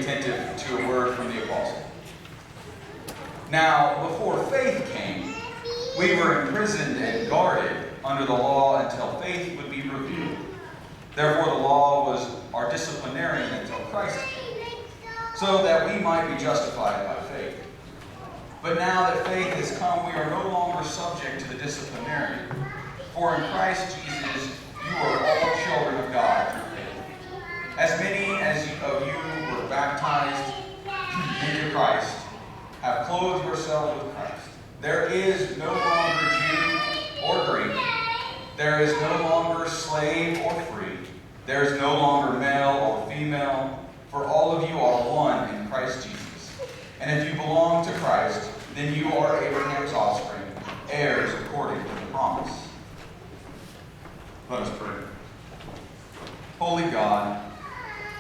attentive to a word from the apostle. Now, before faith came, we were imprisoned and guarded under the law until faith would be revealed. Therefore, the law was our disciplinarian until Christ came, so that we might be justified by faith. But now that faith has come, we are no longer subject to the disciplinarian. For in Christ Jesus, you are all children of God through faith. As many of you were baptized into Christ, have clothed yourselves with Christ. There is no longer Jew or Greek. There is no longer slave or free. There is no longer male or female. For all of you are one in Christ Jesus. And if you belong to Christ, then you are Abraham's offspring, heirs according to the promise. Let us pray. Holy God,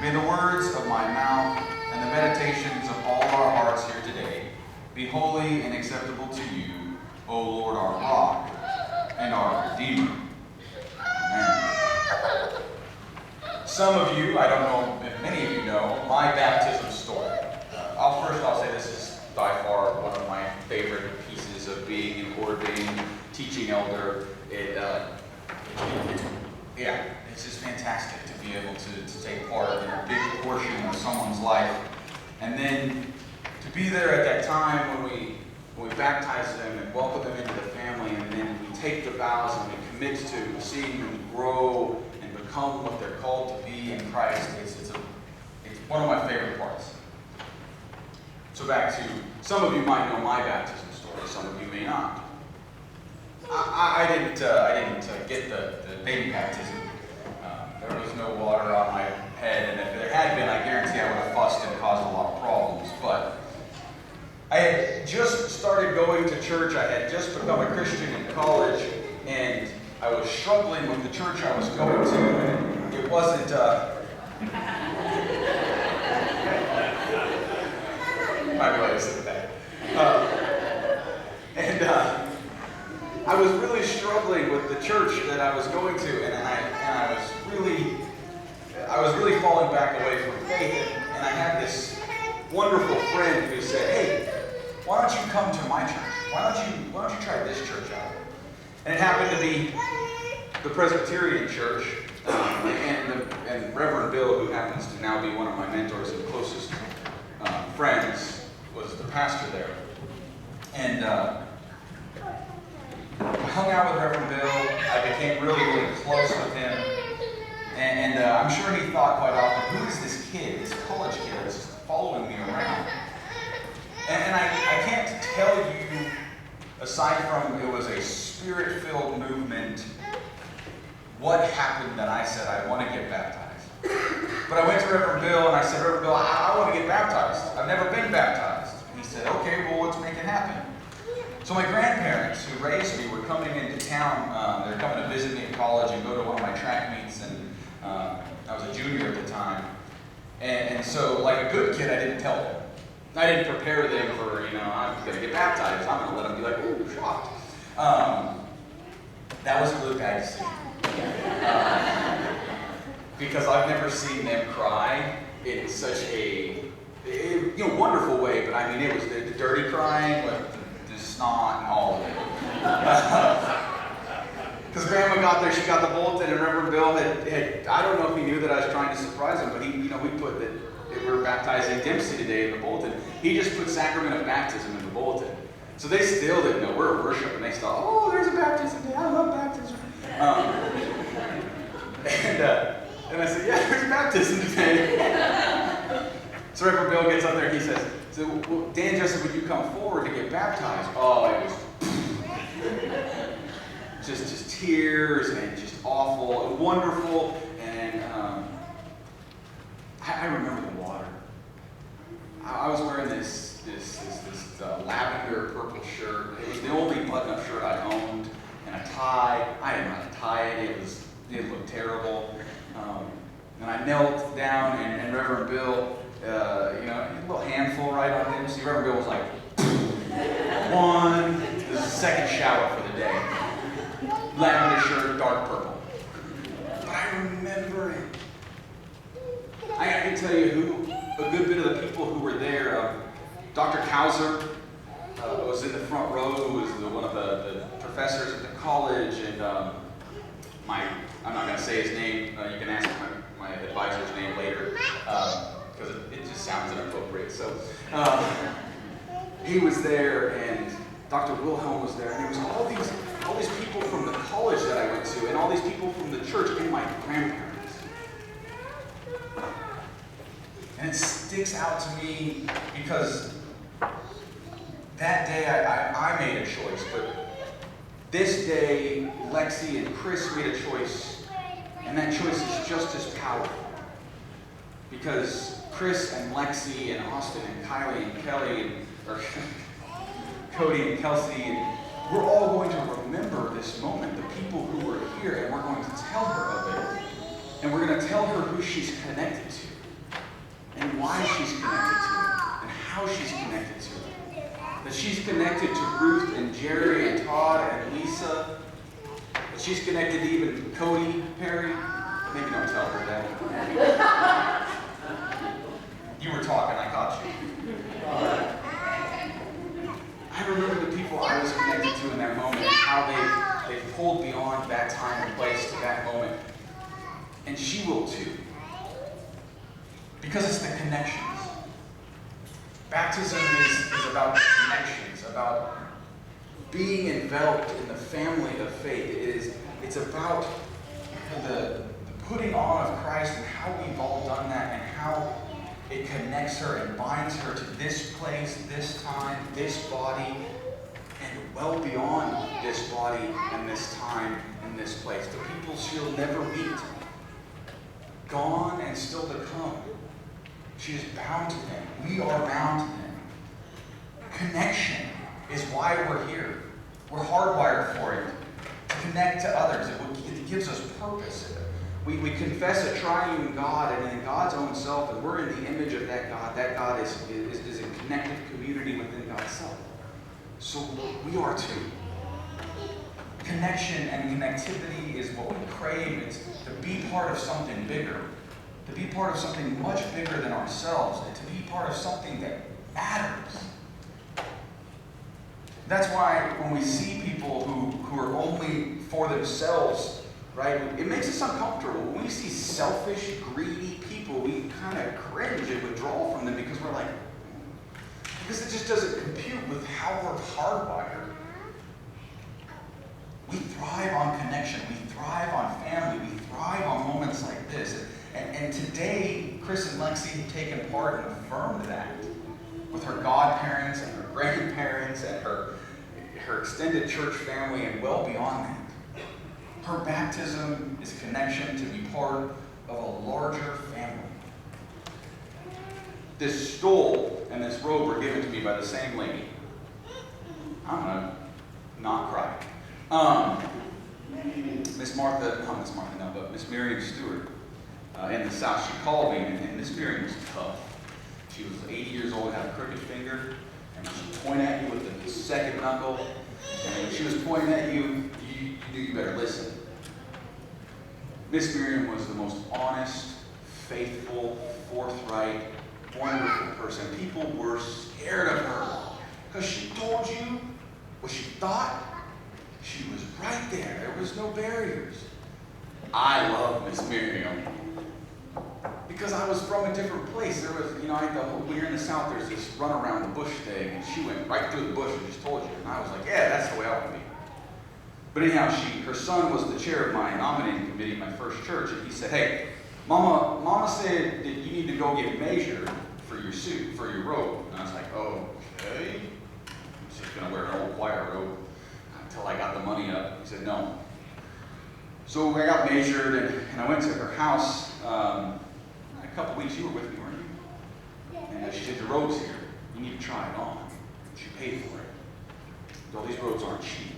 may the words of my mouth and the meditations of all our hearts here today be holy and acceptable to you, O Lord, our rock and our Redeemer. Amen. Some of you, I don't know if many of you know, my baptism story. I'll say this is by far one of my favorite pieces of being an ordained teaching elder. It's just fantastic to be able to take part in a big portion of someone's life. And then to be there at that time when we baptize them and welcome them into the family, and then we take the vows and we commit to seeing them grow and become what they're called to be in Christ. It's one of my favorite parts. So back to, some of you might know my baptism story, some of you may not. I didn't get the baby baptism. There was no water on my head, and if there had been, I guarantee I would have fussed and caused a lot of problems. But I had just started going to church. I had just become a Christian in college, and I was struggling with the church I was going to, and it wasn't... might be why I said that. I was really struggling with the church that I was going to, and I was really falling back away from faith. And I had this wonderful friend who said, "Hey, why don't you come to my church? Why don't you try this church out?" And it happened to be the Presbyterian church, and Reverend Bill, who happens to now be one of my mentors and closest friends, was the pastor there. And I hung out with Reverend Bill. I became really, really close with him. And I'm sure he thought quite often, who is this kid, this college kid that's following me around? And I can't tell you, aside from it was a spirit-filled movement, what happened that I said, I want to get baptized. But I went to Reverend Bill and I said, Reverend Bill, I want to get baptized. I've never been baptized. And he said, okay, well, let's make it happen. So my grandparents, who raised me, were coming into town. They were coming to visit me at college and go to one of my track meets. And I was a junior at the time. And so, like a good kid, I didn't tell them. I didn't prepare them for, I'm going to get baptized. I'm going to let them be like, ooh, shocked. That was really bad to see. Because I've never seen them cry in such a wonderful way, but I mean, it was the dirty crying, like the snot and all of it. Because Grandma got there, she got the bulletin, and Reverend Bill had I don't know if he knew that I was trying to surprise him, but we put that we were baptizing Dempsey today in the bulletin. He just put sacrament of baptism in the bulletin. So they still didn't know. We're at worship, and they thought, oh, there's a baptism day. I love baptism. And I said, yeah, there's baptism today. So Reverend Bill gets up there and he says, well, Dan Jessop, would you come forward to get baptized? Oh, it was just tears and just awful and wonderful. And I remember the water. I was wearing this lavender purple shirt. It was the only button-up shirt I owned, and a tie. I didn't know how to tie it. It looked terrible. And I knelt down, and Reverend Bill, a little handful right on him. See, Reverend Bill was like, one. This is the second shower for the day. Lavender shirt, dark purple. But I remember it. I can tell you who a good bit of the Hauser was in the front row, who was one of the professors at the college, and I'm not going to say his name. You can ask my advisor's name later, because it just sounds inappropriate. So he was there, and Dr. Wilhelm was there, and there was all these people from the college that I went to, and all these people from the church, and my grandparents. And it sticks out to me because that day I made a choice, but this day Lexi and Chris made a choice, and that choice is just as powerful. Because Chris and Lexi and Austin and Kylie and Kelly, or Cody and Kelsey, and we're all going to remember this moment, the people who were here, and we're going to tell her of it. And we're going to tell her who she's connected to, and why she's connected to it, and how she's connected to it. That she's connected to Ruth and Jerry and Todd and Lisa. That she's connected to even Cody Perry. Maybe don't tell her that. You were talking, I caught you. I remember the people I was connected to in that moment, and how they pulled beyond that time and place to that moment. And she will too. Because it's the connections. Baptism is about connections, about being enveloped in the family of faith. It's about the putting on of Christ, and how we've all done that, and how it connects her and binds her to this place, this time, this body, and well beyond this body and this time and this place. The people she'll never meet, gone and still to come. She is bound to them. We are bound to them. Connection is why we're here. We're hardwired for it, to connect to others. It gives us purpose. We confess a triune God, and in God's own self, and we're in the image of that God. That God is a connected community within God's self. So we are too. Connection and connectivity is what we crave. It's to be part of something bigger. To be part of something much bigger than ourselves. And to be part of something that matters. That's why when we see people who are only for themselves, right, it makes us uncomfortable. When we see selfish, greedy people, we kind of cringe and withdraw from them, because we're like, because it just doesn't compute with how we're hardwired. We thrive on connection. We thrive on family. We thrive on moments like this. And today, Chris and Lexi have taken part and affirmed that with her godparents and her grandparents and her extended church family, and well beyond that. Her baptism is a connection to be part of a larger family. This stole and this robe were given to me by the same lady. I'm going to not cry. Miss Miriam Stewart in the South. She called me, and Miss Miriam was tough. She was 80 years old, had a crooked finger, and she would point at you with the second knuckle, and when she was pointing at you, you knew you better listen. Miss Miriam was the most honest, faithful, forthright, wonderful person. People were scared of her because she told you what she thought. She was right there. There was no barriers. I love Miss Miriam because I was from a different place. There was, when you're in the South, there's this run around the bush thing, and she went right through the bush and just told you. And I was like, yeah, that's the way I want to be. But anyhow, her son was the chair of my nominating committee at my first church, and he said, hey, Mama said that you need to go get measured for your suit, for your robe. And I was like, okay. I'm just going to wear an old choir robe until I got the money up. He said, no. So I got measured, and I went to her house. A couple weeks, you were with me, weren't you? And she said, the robe's here. You need to try it on. She paid for it. All these robes aren't cheap.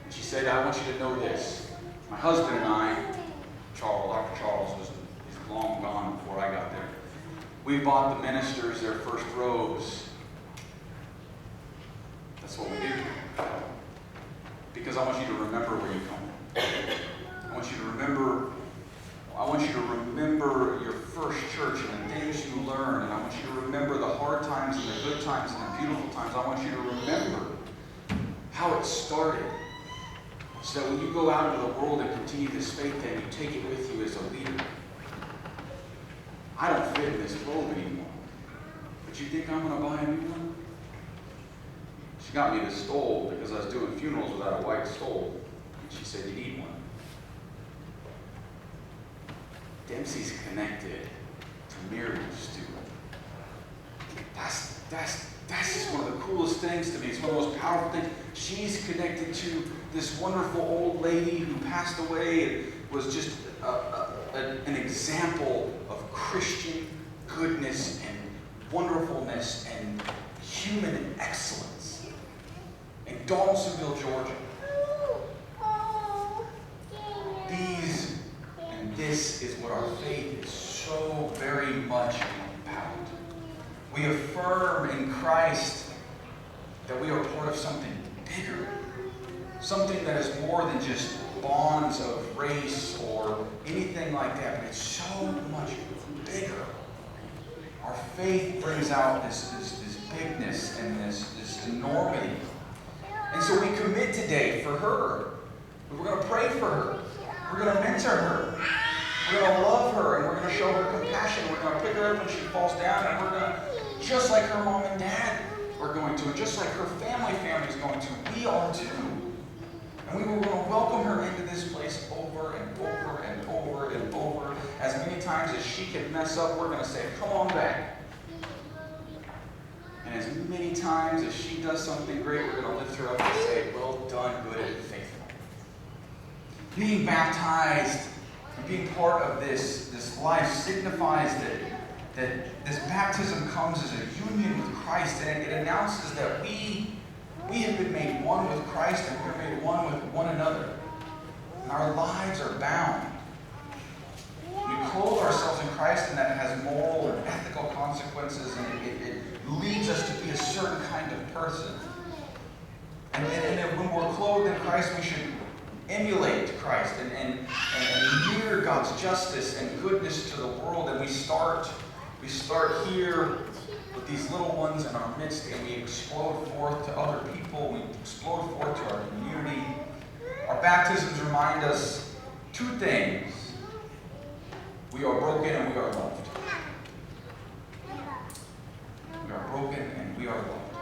And she said, I want you to know this. My husband and I, Dr. Charles was long gone before I got there. We bought the ministers their first robes. That's what we do. Because I want you to remember where you come from. I want you to remember your first church and the things you learned, and I want you to remember the hard times and the good times and the beautiful times. I want you to remember how it started, so that when you go out into the world and continue this faith thing, you take it with you as a leader. I don't fit in this robe anymore. But you think I'm going to buy a new one? She got me this stole because I was doing funerals without a white stole. And she said, you need one. Dempsey's connected to Miriam Stewart. That's just one of the coolest things to me. It's one of the most powerful things. She's connected to this wonderful old lady who passed away and was just an example of Christian goodness and wonderfulness and human excellence in Donaldsonville, Georgia. This is what our faith is so very much about. We affirm in Christ that we are part of something bigger, something that is more than just bonds of race or anything like that, but it's so much bigger. Our faith brings out this bigness and this enormity. And so we commit today for her. We're going to pray for her. We're going to mentor her. We're going to love her, and we're going to show her compassion. We're going to pick her up when she falls down, and we're going to, just like her mom and dad are going to, and just like her family is going to, we are too. And we were going to welcome her into this place over and over and over and over. As many times as she can mess up, we're going to say, come on back. And as many times as she does something great, we're going to lift her up and say, well done, good and faithful. Being baptized and being part of this life signifies that this baptism comes as a union with Christ, and it announces that we have been made one with Christ, and we're made one with one another. And our lives are bound. We clothe ourselves in Christ, and that has moral and ethical consequences, and it leads us to be a certain kind of person. And when we're clothed in Christ, we should emulate Christ and mirror God's justice and goodness to the world. And we start here with these little ones in our midst, and we explode forth to other people. We explode forth to our community. Our baptisms remind us two things. We are broken and we are loved. We are broken and we are loved.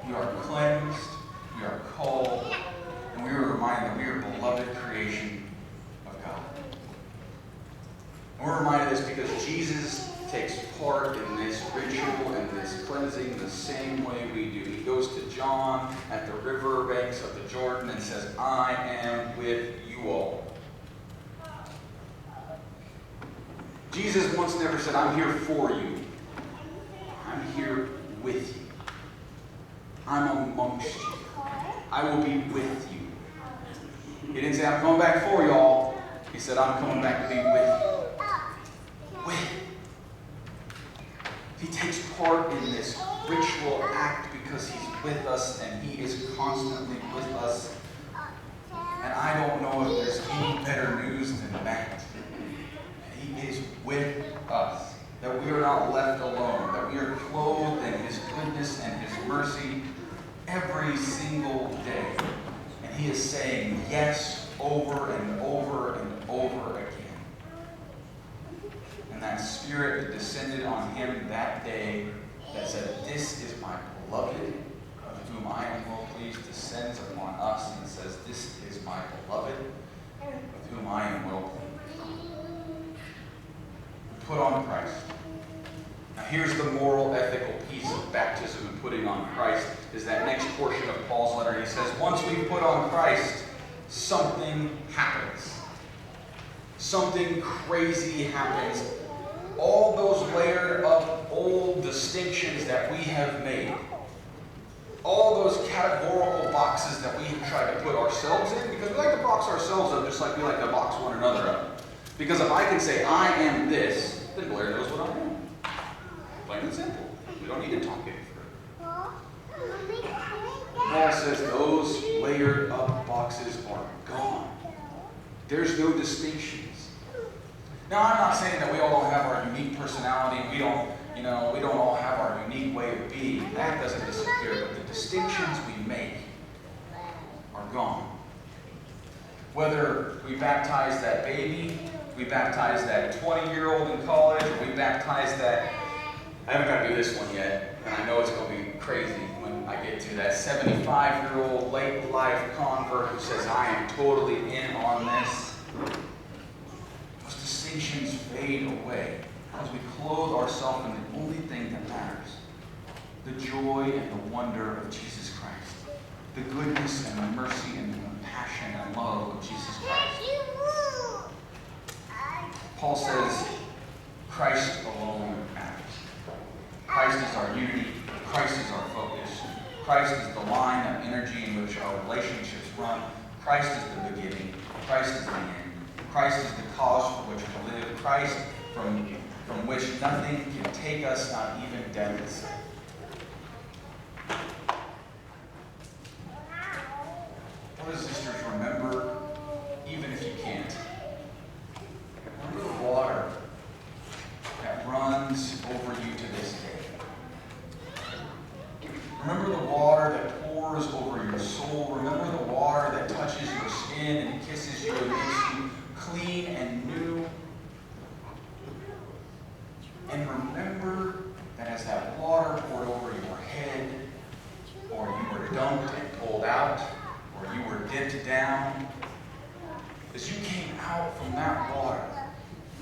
We are cleansed, we are called, and we are reminded that we are beloved creation of God. And we're reminded of this because Jesus takes part in this ritual and this cleansing the same way we do. He goes to John at the river banks of the Jordan and says, I am with you all. Jesus once never said, I'm here for you. I'm here with you. I'm amongst you. I will be with you. He didn't say, I'm coming back for y'all. He said, I'm coming back to be with you. With. He takes part in this ritual act because he's with us and he is constantly with us. And I don't know if there's any better news than that. He is with us. That we are not left alone. That we are clothed in his goodness and his mercy every single day. And he is saying yes over and over and over again. And that spirit that descended on him that day that said, this is my beloved, of whom I am well pleased, descends upon us and says, this is my beloved, with whom I am well pleased. Put on Christ. Now here's the moral, ethical piece of baptism and putting on Christ, is that next portion of Paul's letter. He says, once we put on Christ, something happens. Something crazy happens. All those layered up old distinctions that we have made, all those categorical boxes that we have tried to put ourselves in, because we like to box ourselves up just like we like to box one another up. Because if I can say, I am this, then Blair knows what I am. Plain and simple. We don't need to talk any further. Paul says those layered up boxes are gone. There's no distinctions. Now, I'm not saying that we all don't have our unique personality. We don't all have our unique way of being. That doesn't disappear, but the distinctions we make are gone. Whether we baptize that baby, we baptize that 20-year-old in college, or we baptize that, I haven't got to do this one yet, and I know it's going to be crazy when I get to that 75-year-old late life convert who says, I am totally in on this. Those distinctions fade away as we clothe ourselves in the only thing that matters, the joy and the wonder of Jesus Christ, the goodness and the mercy and the compassion and love of Jesus Christ. Paul says, Christ alone matters. Christ is our unity. Christ is our focus. Christ is the line of energy in which our relationships run. Christ is the beginning. Christ is the end. Christ is the cause for which we live. Christ from which nothing can take us, not even death itself. Brothers and sisters, remember, even if you can't, remember the water that runs over you to this day. Remember the water that pours over your soul. Remember the water that touches your skin and kisses you and makes you clean and new. And remember that as that water poured over your head, or you were dumped and pulled out, or you were dipped down, as you came out from that water,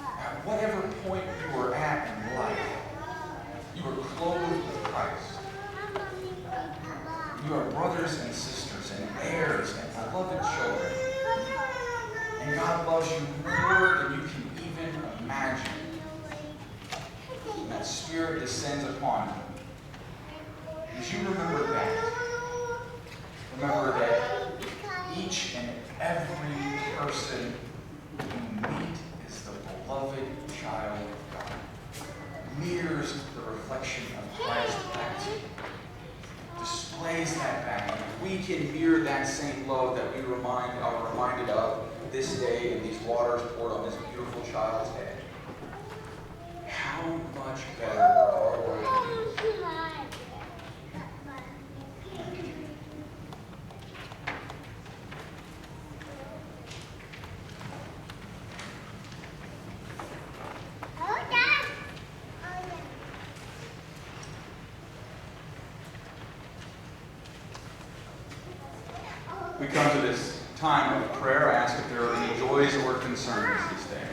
at whatever point you were at in life, you were clothed with Christ. You are brothers and sisters and heirs and beloved children. And God loves you more than you can even imagine. And that Spirit descends upon you. As you remember that each and every person you meet is the beloved child of God, mirrors the reflection of Christ back to you, displays that back. And if we can mirror that same love that we are reminded of this day in these waters poured on this beautiful child's head, how much better our Lord is. We come to this time of prayer. I ask if there are any joys or concerns this day.